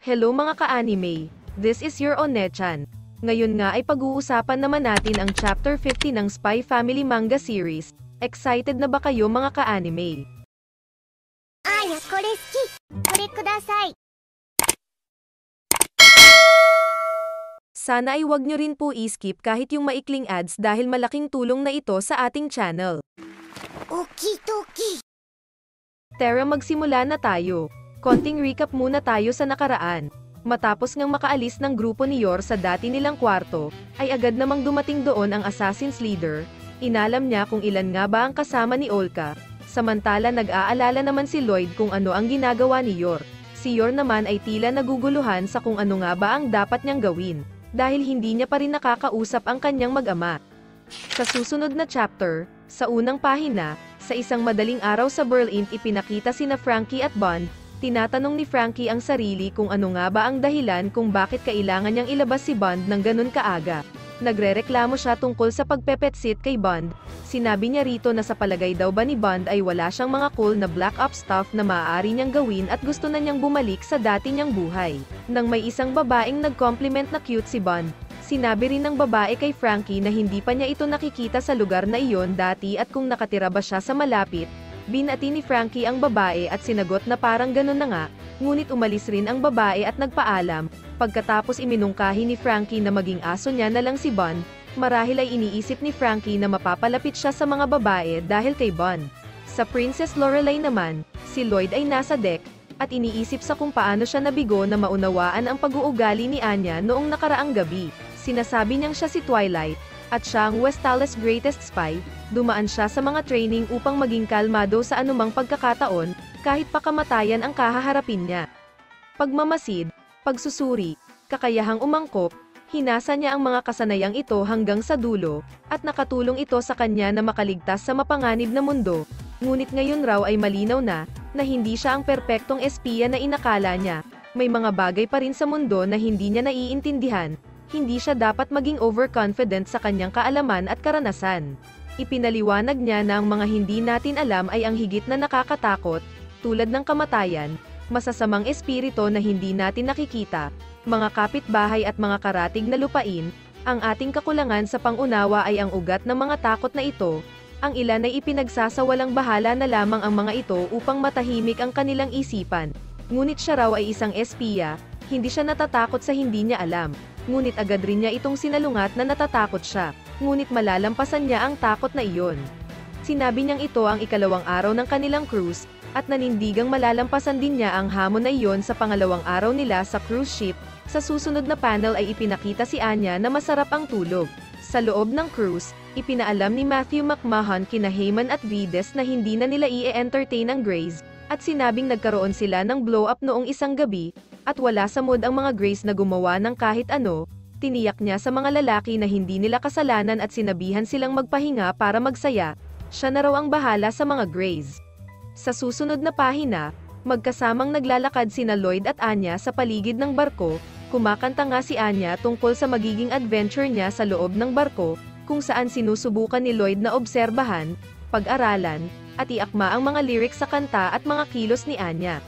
Hello mga ka-anime, this is your One-chan. Ngayon nga ay pag-uusapan naman natin ang Chapter 50 ng Spy Family manga series. Excited na ba kayo mga ka-anime? Aya, kore suki. Kore kudasai. Sana ay wag nyo rin po i-skip kahit yung maikling ads dahil malaking tulong na ito sa ating channel. Okidoki. Tara magsimula na tayo. Konting recap muna tayo sa nakaraan. Matapos ngang makaalis ng grupo ni Yor sa dati nilang kwarto, ay agad namang dumating doon ang assassin's leader. Inalam niya kung ilan nga ba ang kasama ni Olka. Samantala nag-aalala naman si Lloyd kung ano ang ginagawa ni Yor. Si Yor naman ay tila naguguluhan sa kung ano nga ba ang dapat niyang gawin, dahil hindi niya pa rin nakakausap ang kanyang mag-ama. Sa susunod na chapter, sa unang pahina, sa isang madaling araw sa Berlin ipinakita sina Frankie at Bond. Tinatanong ni Frankie ang sarili kung ano nga ba ang dahilan kung bakit kailangan niyang ilabas si Bond ng ganun kaaga. Nagrereklamo siya tungkol sa pagpepetsit kay Bond. Sinabi niya rito na sa palagay daw ba ni Bond ay wala siyang mga cool na black ops stuff na maaari niyang gawin at gusto na niyang bumalik sa dati niyang buhay. Nang may isang babaeng nag-compliment na cute si Bond, sinabi rin ng babae kay Frankie na hindi pa niya ito nakikita sa lugar na iyon dati at kung nakatira ba siya sa malapit. Binati ni Frankie ang babae at sinagot na parang ganun na nga, ngunit umalis rin ang babae at nagpaalam. Pagkatapos iminungkahi ni Frankie na maging aso niya na lang si Bond, marahil ay iniisip ni Frankie na mapapalapit siya sa mga babae dahil kay Bond. Sa Princess Lorelei naman, si Lloyd ay nasa deck, at iniisip sa kung paano siya nabigo na maunawaan ang pag-uugali ni Anya noong nakaraang gabi. Sinasabi niyang siya si Twilight, at siya ang Westalis greatest spy. Dumaan siya sa mga training upang maging kalmado sa anumang pagkakataon, kahit pa kamatayan ang kahaharapin niya. Pagmamasid, pagsusuri, kakayahang umangkop, hinasa niya ang mga kasanayang ito hanggang sa dulo, at nakatulong ito sa kanya na makaligtas sa mapanganib na mundo. Ngunit ngayon raw ay malinaw na hindi siya ang perpektong espiya na inakala niya. May mga bagay pa rin sa mundo na hindi niya naiintindihan. Hindi siya dapat maging overconfident sa kanyang kaalaman at karanasan. Ipinaliwanag niya na ang mga hindi natin alam ay ang higit na nakakatakot, tulad ng kamatayan, masasamang espirito na hindi natin nakikita, mga kapitbahay at mga karatig na lupain. Ang ating kakulangan sa pangunawa ay ang ugat ng mga takot na ito. Ang ilan ay ipinagsasawalang bahala na lamang ang mga ito upang matahimik ang kanilang isipan. Ngunit siya raw ay isang espiya, hindi siya natatakot sa hindi niya alam. Ngunit agad rin niya itong sinalungat na natatakot siya. Ngunit malalampasan niya ang takot na iyon. Sinabi niyang ito ang ikalawang araw ng kanilang cruise, at nanindigang malalampasan din niya ang hamon na iyon sa pangalawang araw nila sa cruise ship. Sa susunod na panel ay ipinakita si Anya na masarap ang tulog. Sa loob ng cruise, ipinaalam ni Matthew McMahon kina Heyman at Vides na hindi na nila i-entertain ang Greys, at sinabing nagkaroon sila ng blow-up noong isang gabi, at wala sa mood ang mga Greys na gumawa ng kahit ano. Tiniyak niya sa mga lalaki na hindi nila kasalanan at sinabihan silang magpahinga para magsaya. Siya na raw ang bahala sa mga Greys. Sa susunod na pahina, magkasamang naglalakad sina Lloyd at Anya sa paligid ng barko. Kumakanta nga si Anya tungkol sa magiging adventure niya sa loob ng barko, kung saan sinusubukan ni Lloyd na obserbahan, pag-aralan, at iakma ang mga lyrics sa kanta at mga kilos ni Anya.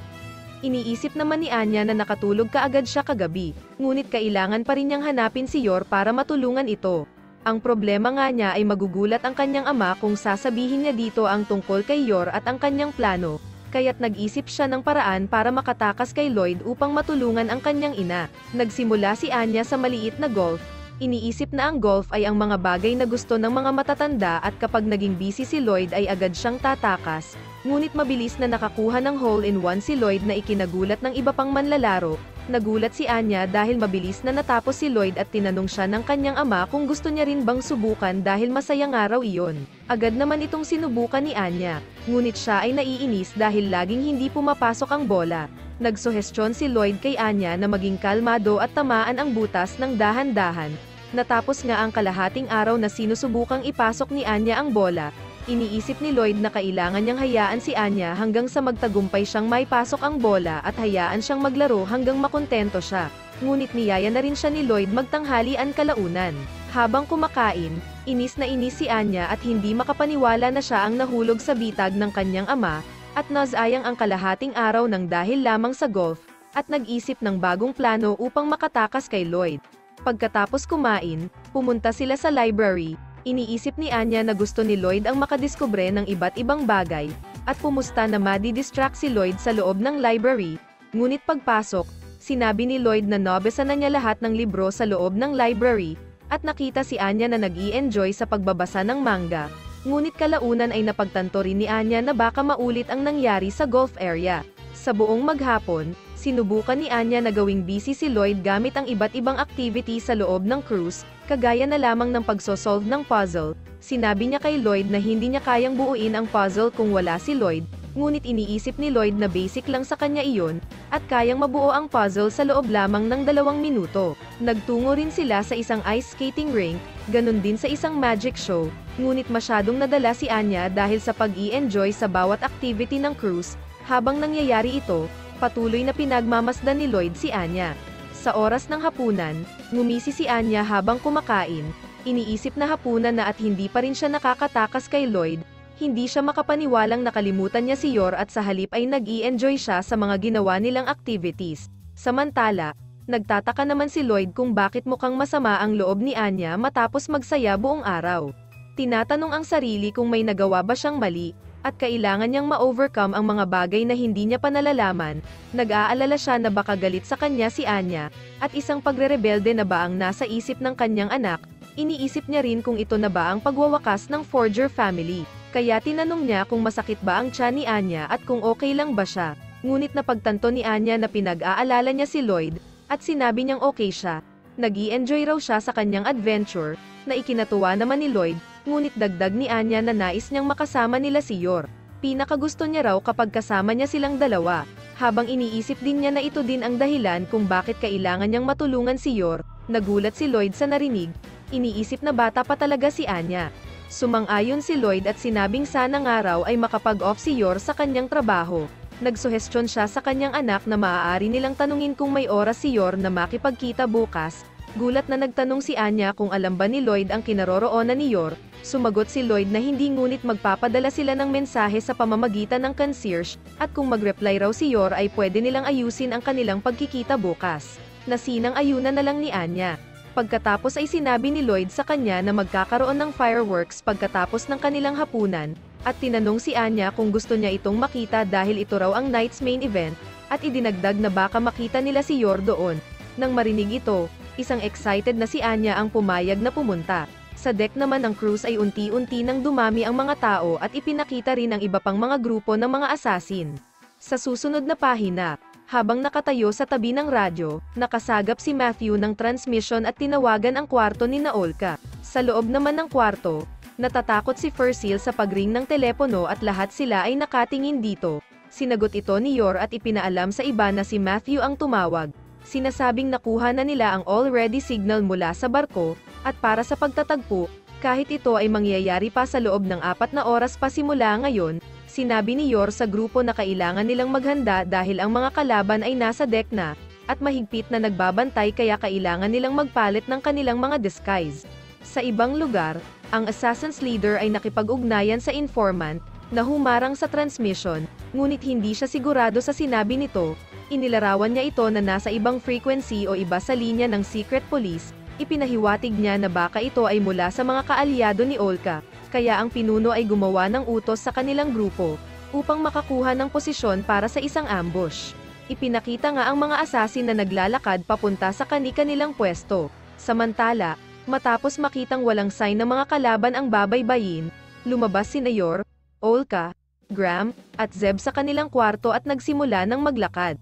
Iniisip naman ni Anya na nakatulog kaagad siya kagabi, ngunit kailangan pa rin niyang hanapin si Yor para matulungan ito. Ang problema nga niya ay magugulat ang kanyang ama kung sasabihin niya dito ang tungkol kay Yor at ang kanyang plano, kaya't nag-isip siya ng paraan para makatakas kay Lloyd upang matulungan ang kanyang ina. Nagsimula si Anya sa maliit na golf. Iniisip na ang golf ay ang mga bagay na gusto ng mga matatanda at kapag naging busy si Lloyd ay agad siyang tatakas. Ngunit mabilis na nakakuha ng hole-in-one si Lloyd na ikinagulat ng iba pang manlalaro. Nagulat si Anya dahil mabilis na natapos si Lloyd at tinanong siya ng kanyang ama kung gusto niya rin bang subukan dahil masaya nga raw iyon. Agad naman itong sinubukan ni Anya, ngunit siya ay naiinis dahil laging hindi pumapasok ang bola. Nagsuhestyon si Lloyd kay Anya na maging kalmado at tamaan ang butas ng dahan-dahan. Natapos nga ang kalahating araw na sinusubukang ipasok ni Anya ang bola. Iniisip ni Lloyd na kailangan niyang hayaan si Anya hanggang sa magtagumpay siyang maipasok ang bola at hayaan siyang maglaro hanggang makontento siya. Ngunit niyaya na rin siya ni Lloyd magtanghalian kalaunan. Habang kumakain, inis na inis si Anya at hindi makapaniwala na siya ang nahulog sa bitag ng kanyang ama, at nasayang ang kalahating araw ng dahil lamang sa golf. at nag-isip ng bagong plano upang makatakas kay Lloyd. Pagkatapos kumain, pumunta sila sa library. Iniisip ni Anya na gusto ni Lloyd ang makadiskubre ng iba't ibang bagay, at pumusta na madi-distract si Lloyd sa loob ng library. Ngunit pagpasok, sinabi ni Lloyd na nabasa na niya lahat ng libro sa loob ng library, at nakita si Anya na nag-i-enjoy sa pagbabasa ng manga. Ngunit kalaunan ay napagtanto rin ni Anya na baka maulit ang nangyari sa golf area. Sa buong maghapon, sinubukan ni Anya na gawing busy si Lloyd gamit ang iba't ibang activity sa loob ng cruise, kagaya na lamang ng pagsosolve ng puzzle. Sinabi niya kay Lloyd na hindi niya kayang buuin ang puzzle kung wala si Lloyd, ngunit iniisip ni Lloyd na basic lang sa kanya iyon, at kayang mabuo ang puzzle sa loob lamang ng 2 minuto. Nagtungo rin sila sa isang ice skating rink, ganun din sa isang magic show, ngunit masyadong nadala si Anya dahil sa pag-i-enjoy sa bawat activity ng cruise. Habang nangyayari ito, patuloy na pinagmamasdan ni Lloyd si Anya. Sa oras ng hapunan, ngumisi si Anya habang kumakain. Iniisip na hapunan na at hindi pa rin siya nakakatakas kay Lloyd. Hindi siya makapaniwalang nakalimutan niya si Yor at sa halip ay nag-i-enjoy siya sa mga ginawa nilang activities. Samantala, nagtataka naman si Lloyd kung bakit mukhang masama ang loob ni Anya matapos magsaya buong araw. Tinatanong ang sarili kung may nagawa ba siyang mali, at kailangan niyang ma-overcome ang mga bagay na hindi niya pa nalalaman. Nag-aalala siya na baka galit sa kanya si Anya, at isang pagre-rebelde na ba ang nasa isip ng kanyang anak. Iniisip niya rin kung ito na ba ang pagwawakas ng Forger family. Kaya tinanong niya kung masakit ba ang tiyan ni Anya at kung okay lang ba siya. Ngunit napagtanto ni Anya na pinag-aalala niya si Lloyd, at sinabi niyang okay siya. Nag-i-enjoy raw siya sa kanyang adventure, na ikinatuwa naman ni Lloyd, ngunit dagdag ni Anya na nais niyang makasama nila si Yor. Pinakagusto niya raw kapag kasama niya silang dalawa. Habang iniisip din niya na ito din ang dahilan kung bakit kailangan niyang matulungan si Yor, nagulat si Lloyd sa narinig. Iniisip na bata pa talaga si Anya. Sumang-ayon si Lloyd at sinabing sana nga raw ay makapag-off si Yor sa kanyang trabaho. Nagsuhestyon siya sa kanyang anak na maaari nilang tanungin kung may oras si Yor na makipagkita bukas. Gulat na nagtanong si Anya kung alam ba ni Lloyd ang kinaroroonan ni Yor. Sumagot si Lloyd na hindi ngunit magpapadala sila ng mensahe sa pamamagitan ng concierge, at kung mag-reply raw si Yor ay pwede nilang ayusin ang kanilang pagkikita bukas. Nasinang ayunan na lang ni Anya. Pagkatapos ay sinabi ni Lloyd sa kanya na magkakaroon ng fireworks pagkatapos ng kanilang hapunan, at tinanong si Anya kung gusto niya itong makita dahil ito raw ang night's main event, at idinagdag na baka makita nila si Yor doon. Nang marinig ito, isang excited na si Anya ang pumayag na pumunta. Sa deck naman ng cruise ay unti-unti nang dumami ang mga tao at ipinakita rin ang iba pang mga grupo ng mga assassin. Sa susunod na pahina, habang nakatayo sa tabi ng radyo, nakasagap si Matthew ng transmission at tinawagan ang kwarto ni Olka. Sa loob naman ng kwarto, natatakot si Fersil sa pagring ng telepono at lahat sila ay nakatingin dito. Sinagot ito ni Yor at ipinaalam sa iba na si Matthew ang tumawag. Sinasabing nakuha na nila ang already signal mula sa barko, at para sa pagtatagpo, kahit ito ay mangyayari pa sa loob ng 4 na oras pa simula ngayon, sinabi ni Yor sa grupo na kailangan nilang maghanda dahil ang mga kalaban ay nasa deck na, at mahigpit na nagbabantay kaya kailangan nilang magpalit ng kanilang mga disguise. Sa ibang lugar, ang Assassin's Leader ay nakipag-ugnayan sa informant, na humarang sa transmission, ngunit hindi siya sigurado sa sinabi nito. Inilarawan niya ito na nasa ibang frequency o iba sa linya ng secret police. Ipinahiwatig niya na baka ito ay mula sa mga kaalyado ni Olka, kaya ang pinuno ay gumawa ng utos sa kanilang grupo, upang makakuha ng posisyon para sa isang ambush. Ipinakita nga ang mga assassin na naglalakad papunta sa kani-kanilang pwesto. Samantala, matapos makitang walang sign ng mga kalaban ang babaybayin, lumabas si Yor, Olka, Graham, at Zeb sa kanilang kwarto at nagsimula ng maglakad.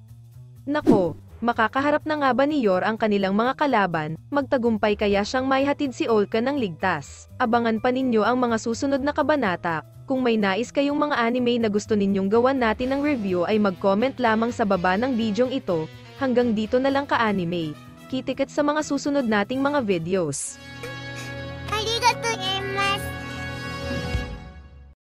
Nako, makakaharap na nga ba ni Yor ang kanilang mga kalaban, magtagumpay kaya siyang maihatid si Olka ng ligtas? Abangan pa ninyo ang mga susunod na kabanata. Kung may nais kayong mga anime na gusto ninyong gawan natin ng review ay mag-comment lamang sa baba ng bidyong ito. Hanggang dito na lang ka-anime. Kitikit sa mga susunod nating mga videos.